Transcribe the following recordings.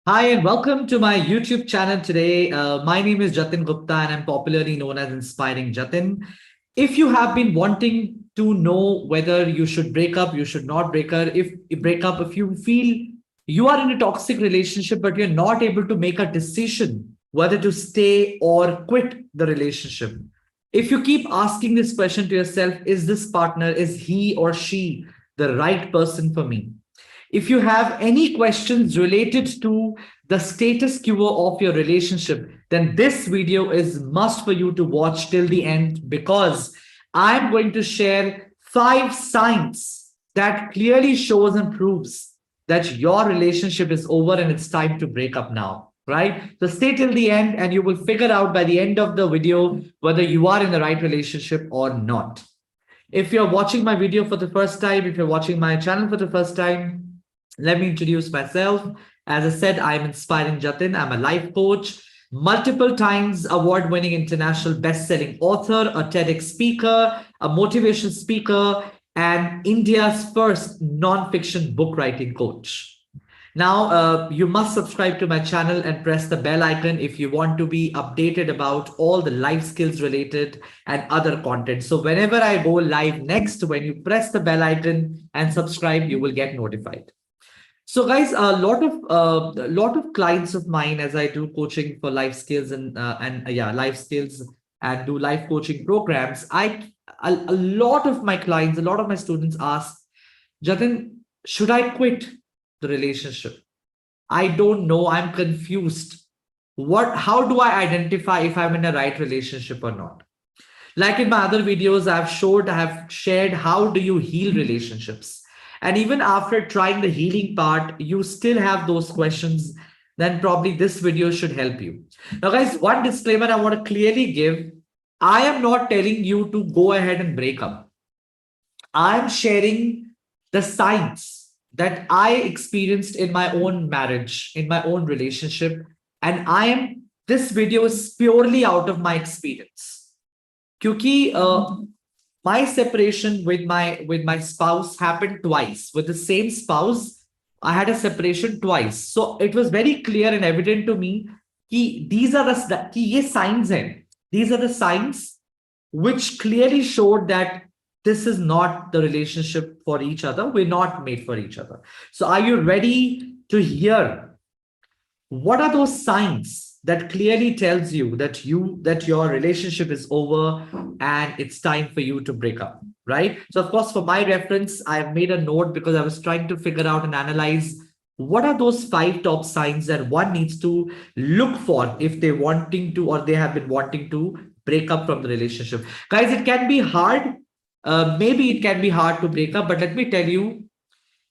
Hi, and welcome to my YouTube channel today. My name is Jatin Gupta, and I'm popularly known as Inspiring Jatin. If you have been wanting to know whether you should break up, you should not break up, if you feel you are in a toxic relationship, but you're not able to make a decision whether to stay or quit the relationship. If you keep asking this question to yourself, is this partner, is he or she the right person for me? If you have any questions related to the status quo of your relationship, then this video is must for you to watch till the end because I'm going to share 5 signs that clearly shows and proves that your relationship is over and it's time to break up now. Right? So stay till the end and you will figure out by the end of the video whether you are in the right relationship or not. If you're watching my video for the first time, if you're watching my channel for the first time, let me introduce myself. As I said, I'm Inspiring Jatin. I'm a life coach, multiple times award winning international best selling author, a TEDx speaker, a motivation speaker, and India's first non fiction book writing coach. Now, you must subscribe to my channel and press the bell icon if you want to be updated about all the life skills related and other content. So whenever I go live next, when you press the bell icon and subscribe, you will get notified. So, guys, a lot of clients of mine, as I do coaching for life skills and life skills and do life coaching programs, a lot of my clients, a lot of my students ask, Jatin, should I quit the relationship? I don't know. I'm confused. How do I identify if I'm in a right relationship or not? Like in my other videos, I have shared how do you heal relationships. And even after trying the healing part, you still have those questions, then probably this video should help you. Now, guys, one disclaimer I want to clearly give. I am not telling you to go ahead and break up. I'm sharing the signs that I experienced in my own marriage, in my own relationship. And this video is purely out of my experience. Kyuki, my separation with my spouse happened twice. With the same spouse, I had a separation twice. So it was very clear and evident to me कि ये signs हैं. These are the signs which clearly showed that this is not the relationship for each other. We're not made for each other. So are you ready to hear what are those signs that clearly tells you that your relationship is over and it's time for you to break up, right? So of course, for my reference, I've made a note because I was trying to figure out and analyze what are those 5 top signs that one needs to look for if they're wanting to or they have been wanting to break up from the relationship. Guys, it can be hard. Maybe it can be hard to break up, but let me tell you,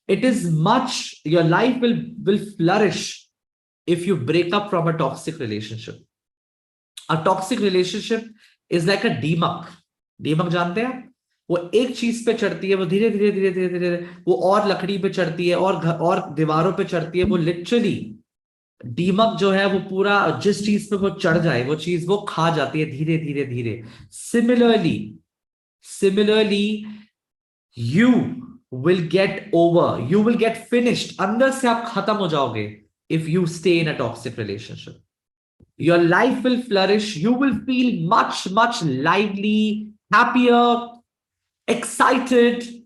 it is much, your life will flourish if you break up from a toxic relationship. A toxic relationship is like a demuck. Demuck जानते हैं? वो एक चीज पे चढ़ती है, वो धीरे धीरे धीरे धीरे धीरे वो और लकड़ी पे चढ़ती है और दीवारों पे चढ़ती है, वो लिटरली डीमक जो है वो पूरा जिस चीज पे वो चढ़ जाए वो चीज वो खा जाती है धीरे धीरे धीरे. Similarly, you you will get finished, अंदर से आप खत्म हो जाओगे if you stay in a toxic relationship. Your life will flourish. You will feel much, much lively, happier, excited.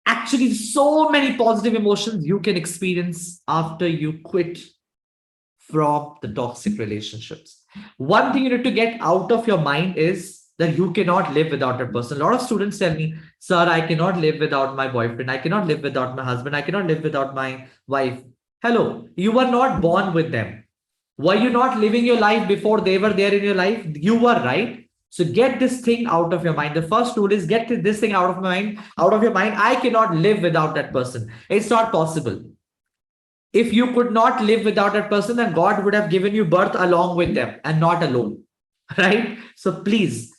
Actually, so many positive emotions you can experience after you quit from the toxic relationships. One thing you need to get out of your mind is that you cannot live without a person. A lot of students tell me, sir, I cannot live without my boyfriend. I cannot live without my husband. I cannot live without my wife. Hello, you were not born with them. Were you not living your life before they were there in your life? You were, right? So get this thing out of your mind. The first rule is get this thing out of my mind, out of your mind. I cannot live without that person. It's not possible. If you could not live without that person, then God would have given you birth along with them and not alone. Right? So please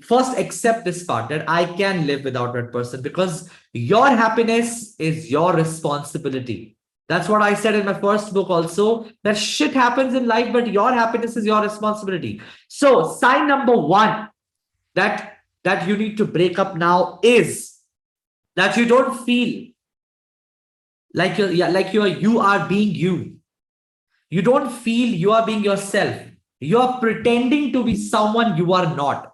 first accept this part that I can live without that person because your happiness is your responsibility. That's what I said in my first book also, that shit happens in life, but your happiness is your responsibility. So sign number 1 that you need to break up now is that you don't feel Like you are being you. You don't feel you are being yourself. You're pretending to be someone you are not.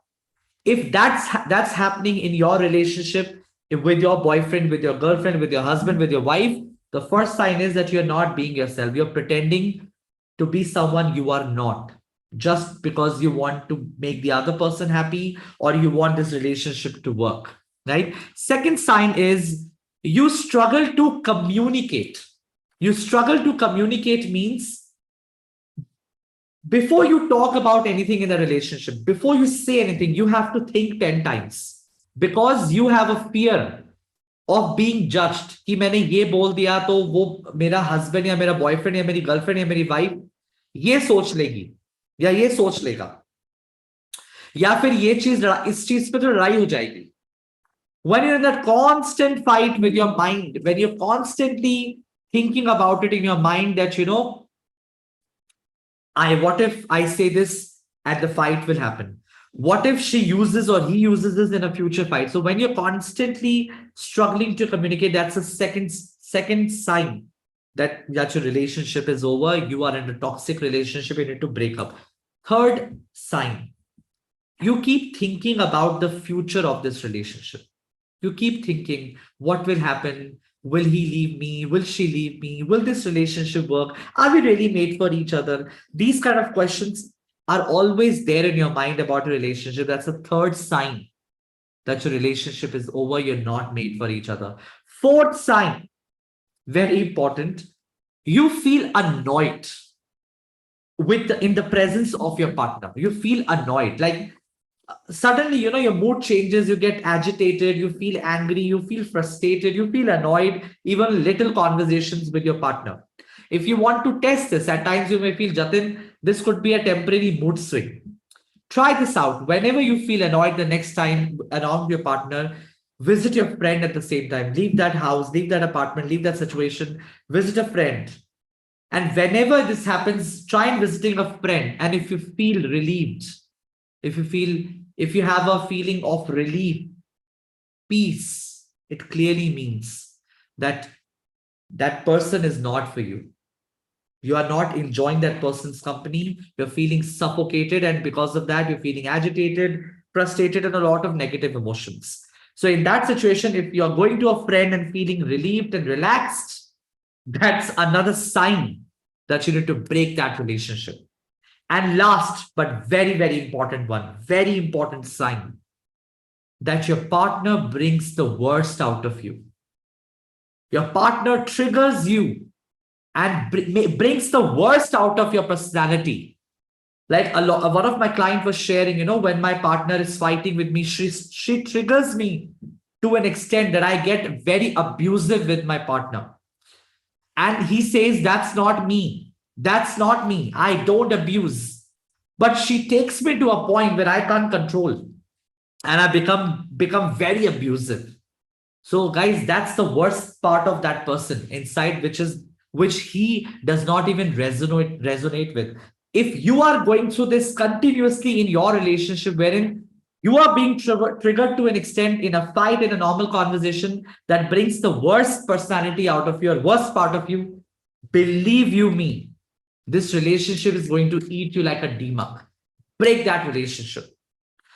If that's happening in your relationship, with your boyfriend, with your girlfriend, with your husband, with your wife, the first sign is that you're not being yourself. You're pretending to be someone you are not, just because you want to make the other person happy or you want this relationship to work, right? Second sign is you struggle to communicate. You struggle to communicate means before you talk about anything in a relationship, before you say anything, you have to think 10 times, because you have a fear of being judged कि मैंने ये बोल दिया तो वो मेरा husband या मेरा बॉयफ्रेंड या मेरी गर्लफ्रेंड या मेरी वाइफ ये सोच लेगी या ये सोच लेगा, या फिर ये चीज इस चीज पे तो लड़ाई हो जाएगी. When you're in that constant fight with your mind, when you're constantly thinking about it in your mind that, what if I say this and the fight will happen? What if she uses or he uses this in a future fight? So when you're constantly struggling to communicate, that's a second sign that your relationship is over. You are in a toxic relationship. You need to break up. Third sign, you keep thinking about the future of this relationship. You keep thinking, what will happen? Will he leave me? Will she leave me? Will this relationship work? Are we really made for each other? These kind of questions are always there in your mind about a relationship. That's a third sign that your relationship is over. You're not made for each other. Fourth sign, very important, you feel annoyed in the presence of your partner. You feel annoyed. Like suddenly, your mood changes, you get agitated, you feel angry, you feel frustrated, you feel annoyed, even little conversations with your partner. If you want to test this, at times you may feel, Jatin, this could be a temporary mood swing. Try this out. Whenever you feel annoyed the next time around your partner, visit your friend at the same time. Leave that house, leave that apartment, leave that situation, visit a friend. And whenever this happens, try and visiting a friend. And if you feel relieved, if you have a feeling of relief, peace, it clearly means that that person is not for you. You are not enjoying that person's company. You're feeling suffocated. And because of that, you're feeling agitated, frustrated, and a lot of negative emotions. So in that situation, if you're going to a friend and feeling relieved and relaxed, that's another sign that you need to break that relationship. And last, but very, very important one, very important sign, that your partner brings the worst out of you. Your partner triggers you and brings the worst out of your personality. Like one of my clients was sharing, when my partner is fighting with me, she triggers me to an extent that I get very abusive with my partner. And he says, that's not me. That's not me. I don't abuse. But she takes me to a point where I can't control. And I become very abusive. So, guys, that's the worst part of that person inside, which he does not even resonate with. If you are going through this continuously in your relationship, wherein you are being triggered to an extent in a fight, in a normal conversation, that brings the worst personality out of your worst part of you, believe you me, this relationship is going to eat you like a demon. Break that relationship.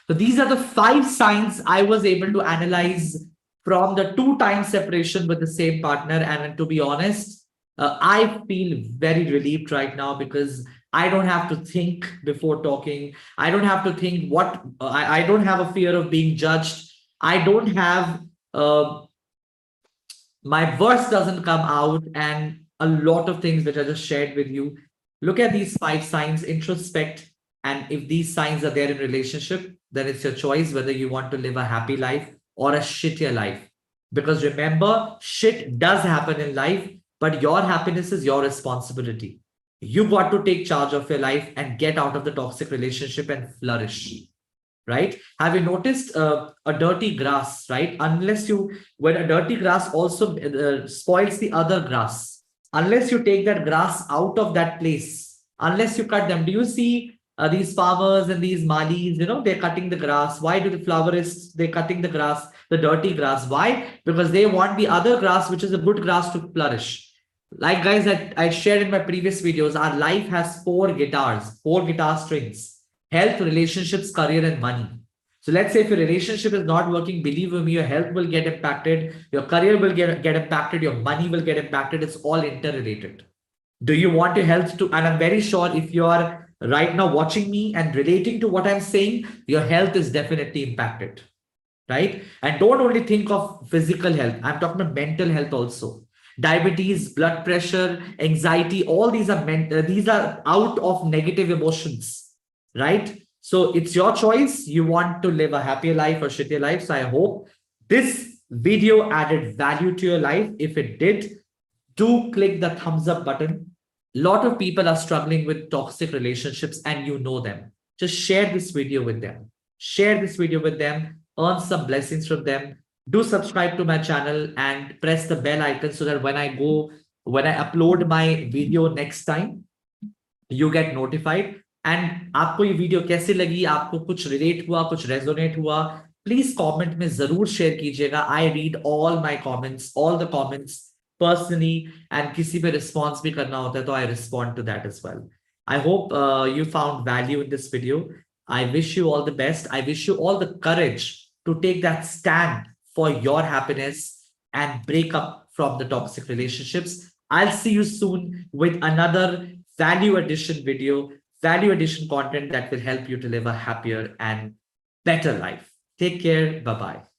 So these are the 5 signs I was able to analyze from the 2 times separation with the same partner. And to be honest, I feel very relieved right now, because I don't have to think before talking. I don't have to think I don't have a fear of being judged. I don't have, my words doesn't come out, and a lot of things which I just shared with you. Look at these 5 signs, introspect. And if these signs are there in relationship, then it's your choice whether you want to live a happy life or a shittier life. Because remember, shit does happen in life, but your happiness is your responsibility. You got to take charge of your life and get out of the toxic relationship and flourish. Right? Have you noticed a dirty grass, right? When a dirty grass also spoils the other grass, unless you take that grass out of that place, unless you cut them. Do you see these farmers and these malis, they're cutting the grass. Why do the florists, they're cutting the grass? the dirty grass. Why? Because they want the other grass, which is a good grass, to flourish. Like guys, that I shared in my previous videos, our life has four guitars, four guitar strings: health, relationships, career, and money. So let's say if your relationship is not working, believe me, your health will get impacted, your career will get impacted, your money will get impacted. It's all interrelated. Do you want your health to? And I'm very sure if you are right now watching me and relating to what I'm saying, your health is definitely impacted, right? And don't only think of physical health. I'm talking about mental health also. Diabetes, blood pressure, anxiety, all these are these are out of negative emotions, right? So it's your choice. You want to live a happier life or shittier life. So I hope this video added value to your life. If it did, do click the thumbs up button. A lot of people are struggling with toxic relationships and you know them. Just share this video with them. Share this video with them. Earn some blessings from them. Do subscribe to my channel and press the bell icon so that when I upload my video next time, you get notified. And आपको ये video कैसी लगी, आपको कुछ relate हुआ, कुछ resonate हुआ, please comment में जरूर शेयर कीजिएगा. I read all my comments, all the comments personally, and किसी पे response भी करना होता है तो I respond to that as well. I hope you found value in this video. I wish you all the best. I wish you all the courage to take that stand for your happiness and break up from the toxic relationships. I'll see you soon with another value addition video, value addition content that will help you to live a happier and better life. Take care. Bye-bye.